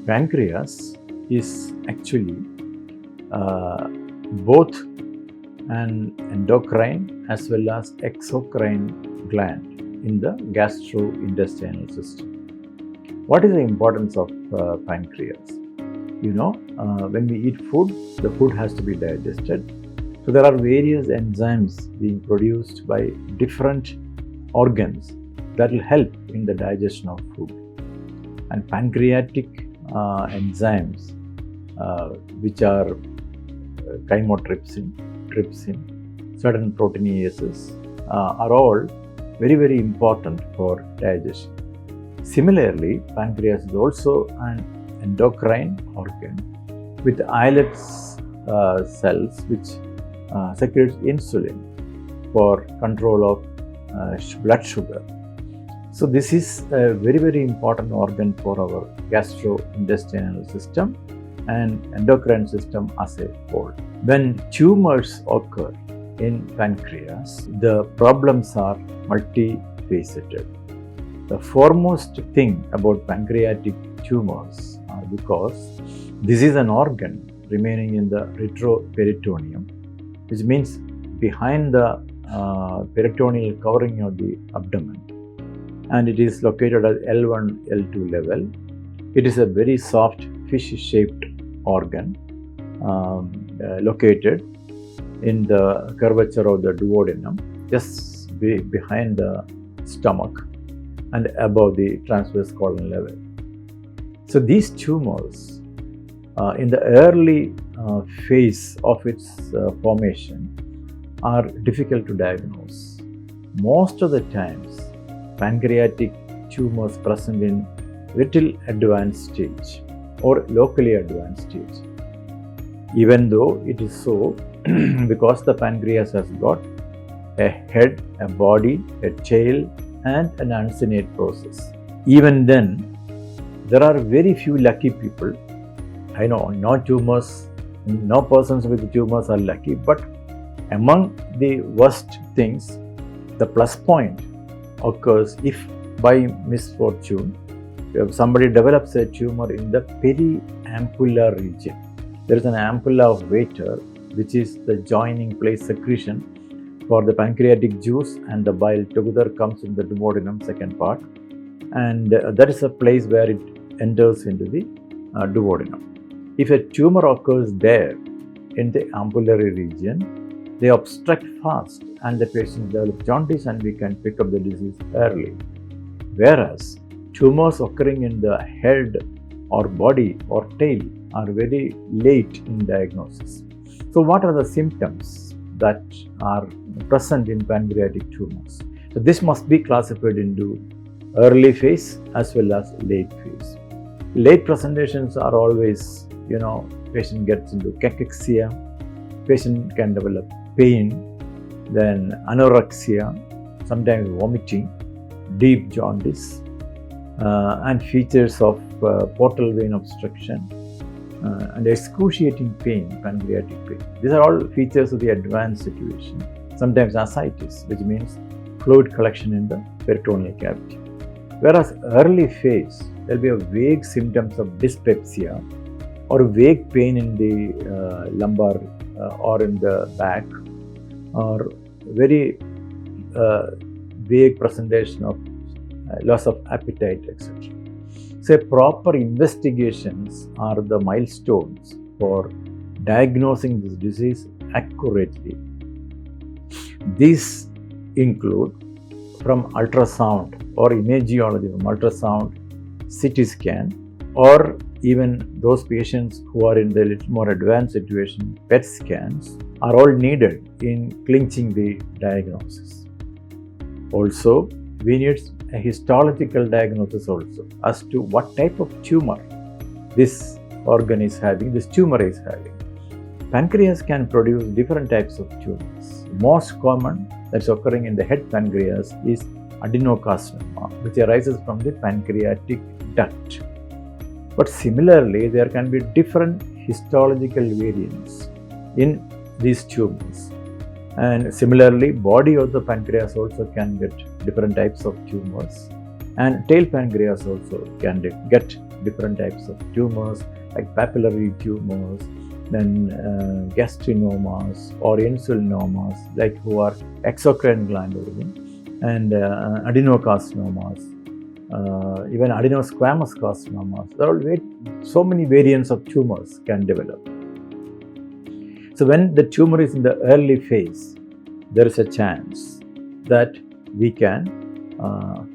Pancreas is actually both an endocrine as well as exocrine gland in the gastrointestinal system. What is the importance of pancreas? When we eat food, the food has to be digested. So there are various enzymes being produced by different organs that will help in the digestion of food. And pancreatic enzymes, which are chymotrypsin, trypsin, certain proteinases, are all very, very important for digestion. Similarly, pancreas is also an endocrine organ with islet cells which secretes insulin for control of blood sugar. So this is a very, very important organ for our gastrointestinal system and endocrine system as a whole. When tumors occur in pancreas, the problems are multifaceted. The foremost thing about pancreatic tumors are because this is an organ remaining in the retroperitoneum, which means behind the peritoneal covering of the abdomen, and it is located at L1, L2 level. It is a very soft fish-shaped organ located in the curvature of the duodenum, just behind the stomach and above the transverse colon level. So these tumors, in the early phase of its formation, are difficult to diagnose. Most of the times, pancreatic tumors present in little advanced stage or locally advanced stage. Even though it is so, because the pancreas has got a head, a body, a tail, and an uncinate process. Even then, there are very few lucky people. I know no persons with tumors are lucky, but among the worst things, the plus point occurs if by misfortune somebody develops a tumor in the periampular region. There is an ampulla of Vater, which is the joining place secretion for the pancreatic juice and the bile together comes in the duodenum, second part, and that is a place where it enters into the duodenum. If a tumor occurs there in the ampullary region, they obstruct fast and the patient develops jaundice and we can pick up the disease early. Whereas tumors occurring in the head or body or tail are very late in diagnosis. So what are the symptoms that are present in pancreatic tumors? So this must be classified into early phase as well as late phase. Late presentations are always, patient gets into cachexia, patient can develop pain, then anorexia, sometimes vomiting, deep jaundice, and features of portal vein obstruction and excruciating pain, pancreatic pain. These are all features of the advanced situation. Sometimes ascites, which means fluid collection in the peritoneal cavity. Whereas early phase, there will be a vague symptoms of dyspepsia or vague pain in the lumbar or in the back, or very vague presentation of loss of appetite, etc. So proper investigations are the milestones for diagnosing this disease accurately. These include from ultrasound or imagiology, from ultrasound, CT scan, or even those patients who are in the little more advanced situation, PET scans are all needed in clinching the diagnosis. Also, we need a histological diagnosis also as to what type of tumor this organ is having, this tumor is having. Pancreas can produce different types of tumors. Most common that's occurring in the head pancreas is adenocarcinoma, which arises from the pancreatic duct. But similarly, there can be different histological variants in these tumors. And similarly, body of the pancreas also can get different types of tumors. And tail pancreas also can get different types of tumors like papillary tumors, then gastrinomas or insulinomas, like who are exocrine gland organ, and adenocarcinomas, even adenosquamous carcinomas. There are so many variants of tumors can develop. So when the tumor is in the early phase, there is a chance that we can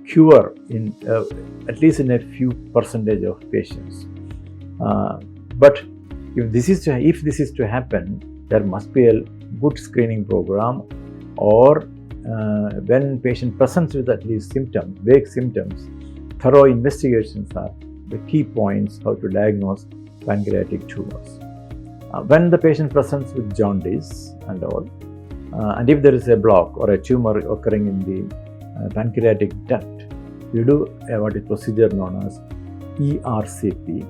cure in at least in a few percentage of patients. But if this is to happen, there must be a good screening program, or when patient presents with at least symptoms, vague symptoms, thorough investigations are the key points how to diagnose pancreatic tumors. When the patient presents with jaundice and all, and if there is a block or a tumor occurring in the pancreatic duct, we do a procedure known as ERCP,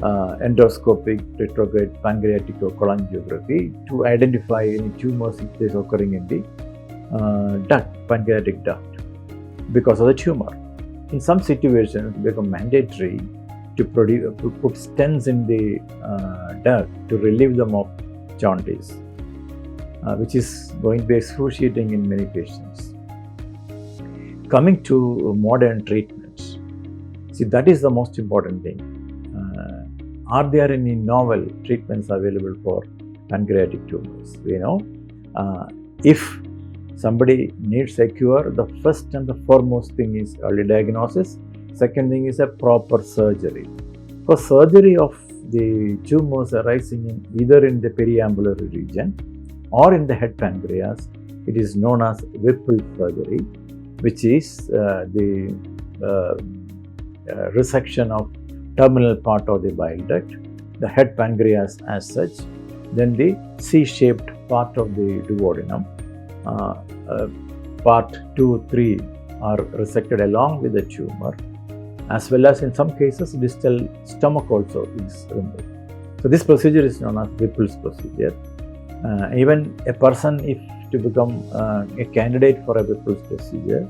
endoscopic retrograde pancreatic cholangiography, to identify any tumors if it is occurring in the pancreatic duct because of the tumor. In some situations, it becomes mandatory to put stents in the duct to relieve them of jaundice, which is going to be excruciating in many patients. Coming to modern treatments, see, that is the most important thing. Are there any novel treatments available for pancreatic tumors? We know if somebody needs a cure, the first and the foremost thing is early diagnosis. Second thing is a proper surgery. For surgery of the tumors arising either in the periambulary region or in the head pancreas, it is known as Whipple surgery, which is the resection of terminal part of the bile duct, the head pancreas as such, then the C-shaped part of the duodenum. Part 2, 3 are resected along with the tumor, as well as in some cases distal stomach also is removed. So this procedure is known as Whipple's procedure. Even a person, if to become a candidate for a Whipple's procedure,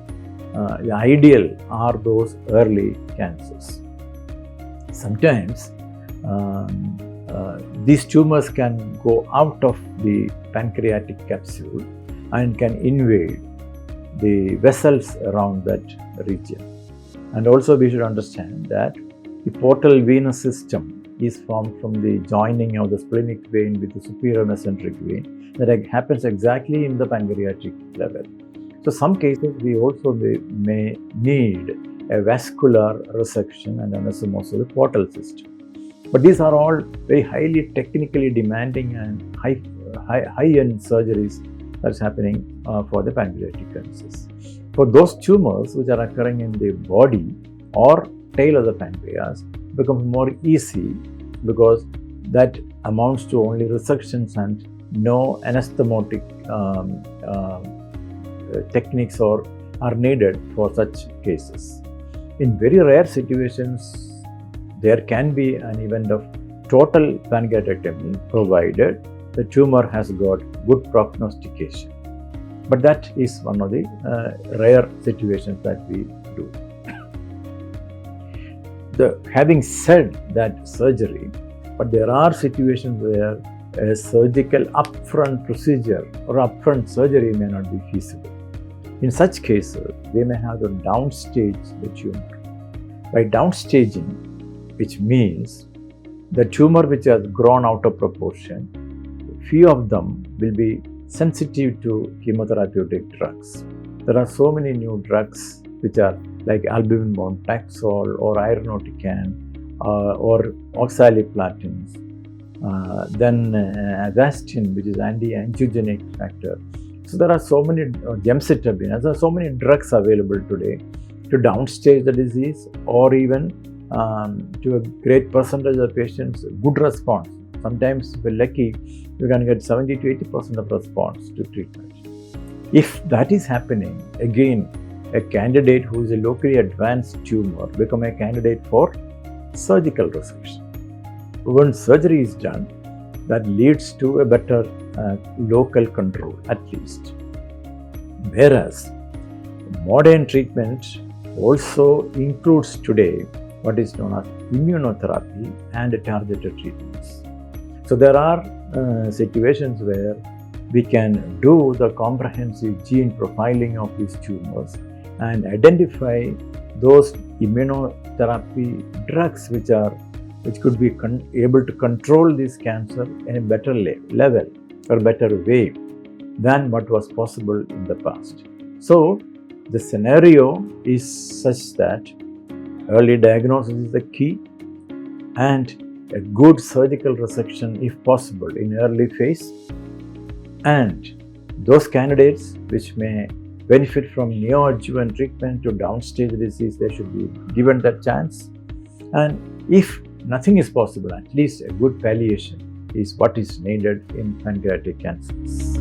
the ideal are those early cancers. Sometimes these tumors can go out of the pancreatic capsule and can invade the vessels around that region. And also we should understand that the portal venous system is formed from the joining of the splenic vein with the superior mesenteric vein that happens exactly in the pancreatic level. So some cases we also may need a vascular resection and anastomosis of the portal system. But these are all very highly technically demanding and high-end surgeries that's happening for the pancreatic cancers. For those tumors which are occurring in the body or tail of the pancreas, it becomes more easy because that amounts to only resections and no anastomotic techniques are needed for such cases. In very rare situations, there can be an event of total pancreatectomy provided the tumor has got good prognostication. But that is one of the rare situations that we do. Having said that surgery, but there are situations where a surgical upfront procedure or upfront surgery may not be feasible. In such cases, we may have to downstage the tumor. By downstaging, which means the tumor which has grown out of proportion, few of them will be sensitive to chemotherapeutic drugs. There are so many new drugs which are like albumin-bound Taxol or irinotecan or oxaliplatins, then Avastin, which is anti-angiogenic factor. So there are so many gemcitabine. There are so many drugs available today to downstage the disease, or even to a great percentage of patients, good response. Sometimes, if we're lucky, we can get 70 to 80% of response to treatment. If that is happening, again, a candidate who is a locally advanced tumor become a candidate for surgical resection. When surgery is done, that leads to a better local control, at least. Whereas modern treatment also includes today what is known as immunotherapy and targeted treatments. So there are situations where we can do the comprehensive gene profiling of these tumors and identify those immunotherapy drugs which could be able to control this cancer in a better level or better way than what was possible in the past. So the scenario is such that early diagnosis is the key and a good surgical resection if possible in early phase, and those candidates which may benefit from neoadjuvant treatment to downstage disease, they should be given that chance. And if nothing is possible, at least a good palliation is what is needed in pancreatic cancers.